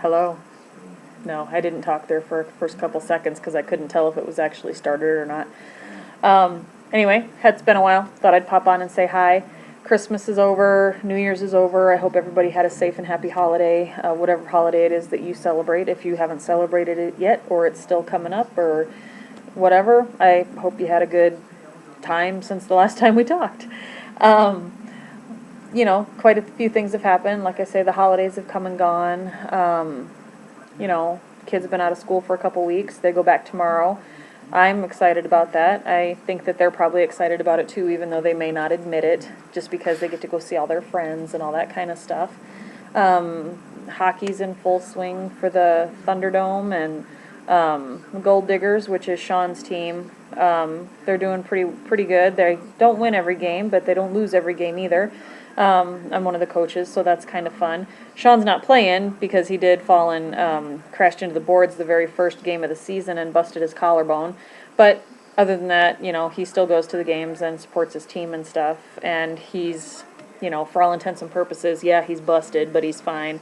Hello? No, I didn't talk there for the first couple seconds because I couldn't tell if it was actually started or not. Anyway, it's been a while. Thought I'd pop on and say hi. Christmas is over. New Year's is over. I hope everybody had a safe and happy holiday, whatever holiday it is that you celebrate. If you haven't celebrated it yet, or it's still coming up, or whatever, I hope you had a good time since the last time we talked. Um, quite a few things have happened. Like I say, the holidays have come and gone. Kids have been out of school for a couple weeks. They go back tomorrow. I'm excited about that. I think that they're probably excited about it too, even though they may not admit it, just because they get to go see all their friends and all that kind of stuff. Hockey's in full swing for the Thunderdome, and Gold Diggers, which is Sean's team. They're doing pretty good. They don't win every game, but they don't lose every game either. I'm one of the coaches, so that's kind of fun. Sean's not playing because he did fall and crashed into the boards the very first game of the season and busted his collarbone. But other than that, he still goes to the games and supports his team and stuff. And he's, for all intents and purposes, yeah, he's busted, but he's fine.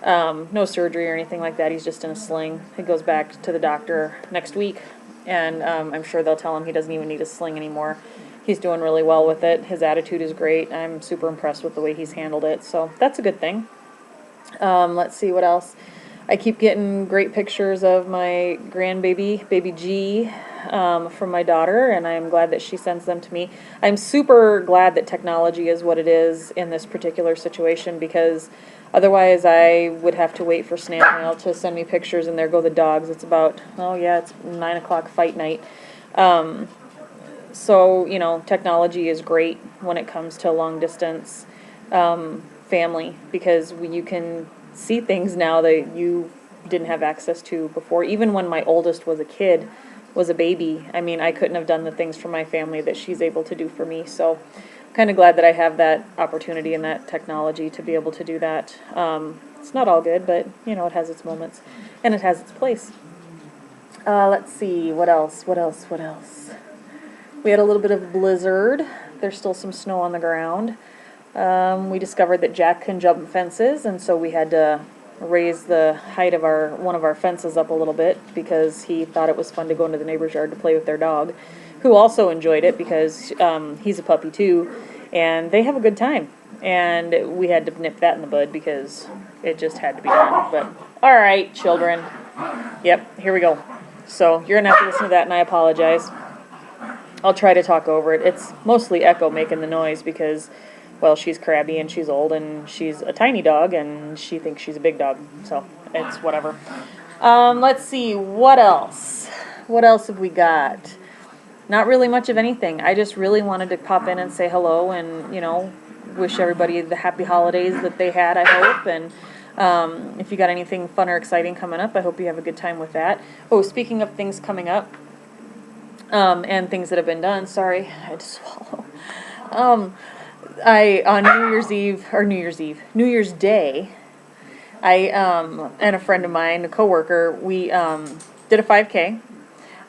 No surgery or anything like that. He's just in a sling. He goes back to the doctor next week, and I'm sure they'll tell him he doesn't even need a sling anymore. He's doing really well with it. His attitude is great. I'm super impressed with the way he's handled it, so that's a good thing. Let's see what else. I keep getting great pictures of my grandbaby, baby G, from my daughter, and I'm glad that she sends them to me. I'm super glad that technology is what it is in this particular situation, because otherwise I would have to wait for snail mail to send me pictures, and there go the dogs. It's about, it's 9 o'clock fight night. So, technology is great when it comes to long distance family, because you can see things now that you didn't have access to before. Even when my oldest was a baby, I couldn't have done the things for my family that she's able to do for me. So I'm kind of glad that I have that opportunity and that technology to be able to do that. It's not all good, but, it has its moments and it has its place. Let's see, what else? We had a little bit of a blizzard. There's still some snow on the ground. We discovered that Jack can jump fences, and so we had to raise the height of one of our fences up a little bit because he thought it was fun to go into the neighbor's yard to play with their dog, who also enjoyed it because he's a puppy too, and they have a good time. And we had to nip that in the bud because it just had to be done. But all right, children. Yep, here we go. So you're gonna have to listen to that, and I apologize. I'll try to talk over it. It's mostly Echo making the noise because, well, she's crabby and she's old and she's a tiny dog and she thinks she's a big dog. So it's whatever. Let's see, what else? What else have we got? Not really much of anything. I just really wanted to pop in and say hello and, wish everybody the happy holidays that they had, I hope. And if you got anything fun or exciting coming up, I hope you have a good time with that. Oh, speaking of things coming up, and things that have been done. Sorry, I had to swallow. On New Year's Day, and a friend of mine, a coworker, we did a 5K.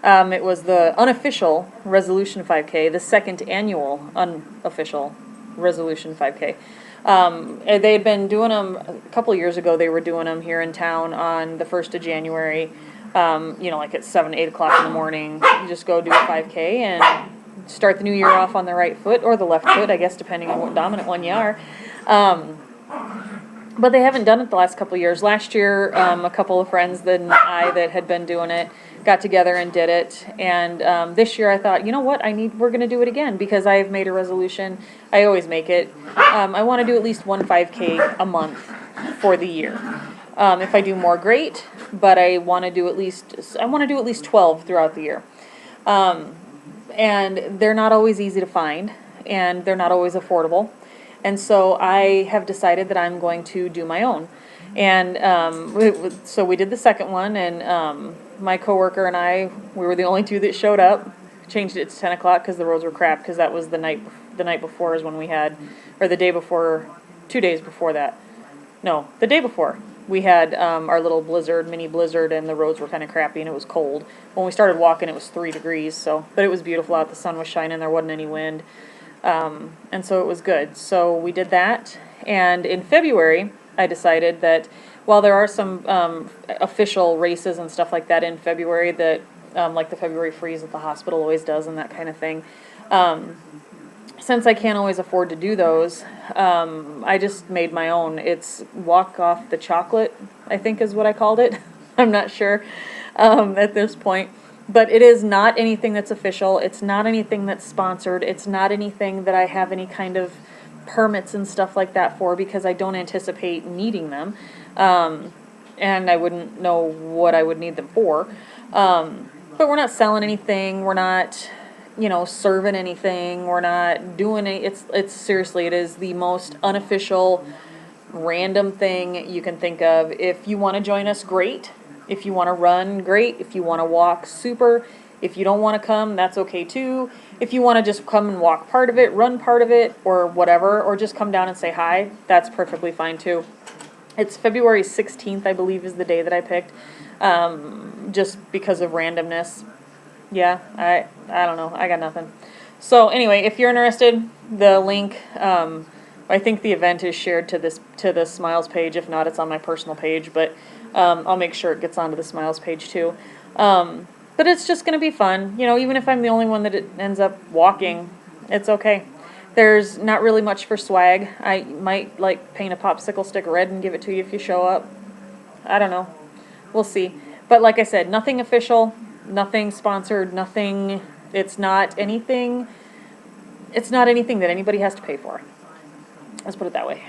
It was the unofficial Resolution 5K, the second annual unofficial Resolution 5K. They had been doing them a couple of years ago. They were doing them here in town on the 1st of January. Like at 7, 8 o'clock in the morning. You just go do a 5K and start the new year off on the right foot or the left foot, I guess, depending on what dominant one you are. But they haven't done it the last couple of years. Last year, a couple of friends that had been doing it got together and did it. And this year I thought, you know what, we're going to do it again because I have made a resolution. I always make it. I want to do at least one 5K a month for the year. If I do more, great, but I want to do at least 12 throughout the year. And they're not always easy to find, and they're not always affordable. And so I have decided that I'm going to do my own. And so we did the second one, and my coworker and I, we were the only two that showed up. Changed it to 10 o'clock because the roads were crap, because that was the night before is when we had, or the day before, 2 days before that. No, the day before. We had our little mini blizzard, and the roads were kind of crappy, and it was cold. When we started walking, it was 3 degrees, but it was beautiful out. The sun was shining, there wasn't any wind, and so it was good. So we did that, and in February, I decided that while there are some official races and stuff like that in February that, like the February freeze that the hospital always does and that kind of thing, since I can't always afford to do those, I just made my own. It's Walk Off the Chocolate, I think is what I called it. I'm not sure at this point. But it is not anything that's official. It's not anything that's sponsored. It's not anything that I have any kind of permits and stuff like that for, because I don't anticipate needing them. And I wouldn't know what I would need them for. But we're not selling anything. We're not, serving anything. We're not doing it. It's seriously, it is the most unofficial, random thing you can think of. If you want to join us, great. If you want to run, great. If you want to walk, super. If you don't want to come, that's okay too. If you want to just come and walk part of it, run part of it, or whatever, or just come down and say hi, that's perfectly fine too. It's February 16th, I believe, is the day that I picked, just because of randomness. Yeah, I don't know. I got nothing. So anyway, if you're interested, the link, I think the event is shared to the Smiles page. If not, it's on my personal page, but I'll make sure it gets onto the Smiles page too. But it's just going to be fun. Even if I'm the only one that it ends up walking, it's okay. There's not really much for swag. I might paint a popsicle stick red and give it to you if you show up. I don't know. We'll see. But like I said, nothing official, nothing sponsored, nothing. It's not anything that anybody has to pay for. Let's put it that way.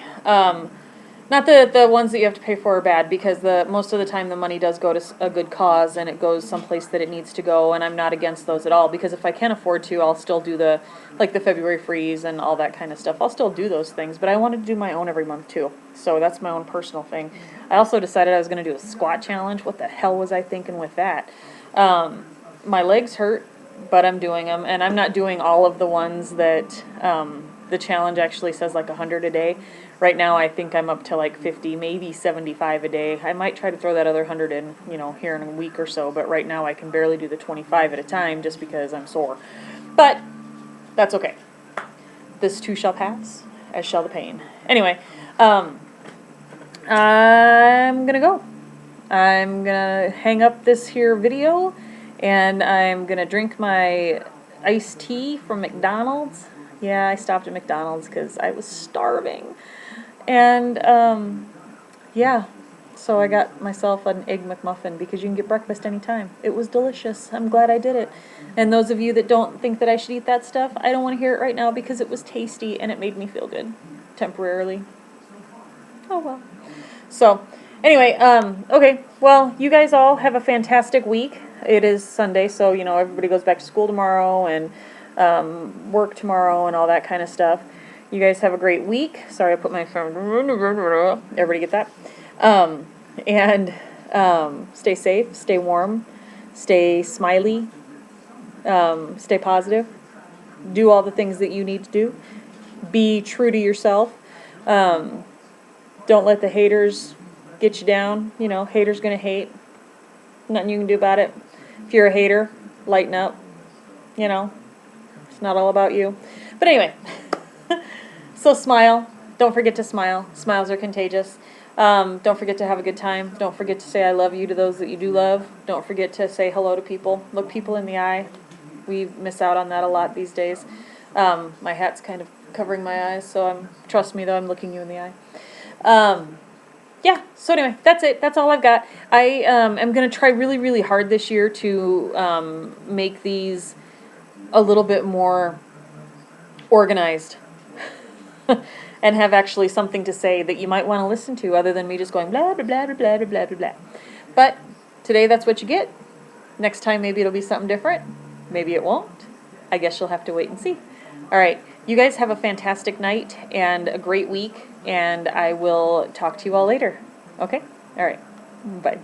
Not that the ones that you have to pay for are bad, because most of the time the money does go to a good cause and it goes someplace that it needs to go, and I'm not against those at all, because if I can afford to, I'll still do the February freeze and all that kind of stuff. I'll still do those things, but I wanted to do my own every month too, so that's my own personal thing. I also decided I was going to do a squat challenge. What the hell was I thinking with that? My legs hurt, but I'm doing them, and I'm not doing all of the ones that the challenge actually says 100 a day. Right now I think I'm up to 50, maybe 75 a day. I might try to throw that other 100 in, here in a week or so, but right now I can barely do the 25 at a time just because I'm sore. But that's okay. This too shall pass, as shall the pain. Anyway, I'm gonna go. I'm gonna hang up this here video, and I'm gonna drink my iced tea from McDonald's. Yeah, I stopped at McDonald's because I was starving. And, yeah, so I got myself an Egg McMuffin, because you can get breakfast anytime. It was delicious. I'm glad I did it. And those of you that don't think that I should eat that stuff, I don't want to hear it right now, because it was tasty and it made me feel good. Temporarily. Oh, well. So, anyway, okay, well, you guys all have a fantastic week. It is Sunday, so, everybody goes back to school tomorrow and work tomorrow and all that kind of stuff. You guys have a great week. Sorry, I put my phone. Everybody get that? And stay safe, stay warm, stay smiley, stay positive. Do all the things that you need to do. Be true to yourself. Don't let the haters get you down. Haters gonna hate. Nothing you can do about it. If you're a hater, lighten up. It's not all about you. But anyway. So smile. Don't forget to smile. Smiles are contagious. Don't forget to have a good time. Don't forget to say I love you to those that you do love. Don't forget to say hello to people. Look people in the eye. We miss out on that a lot these days. My hat's kind of covering my eyes, so trust me though, I'm looking you in the eye. Yeah, so anyway, that's it. That's all I've got. I am going to try really, really hard this year to make these a little bit more organized. And have actually something to say that you might want to listen to, other than me just going blah, blah, blah, blah, blah, blah, blah, blah. But today that's what you get. Next time maybe it'll be something different. Maybe it won't. I guess you'll have to wait and see. All right. You guys have a fantastic night and a great week, and I will talk to you all later. Okay? All right. Bye.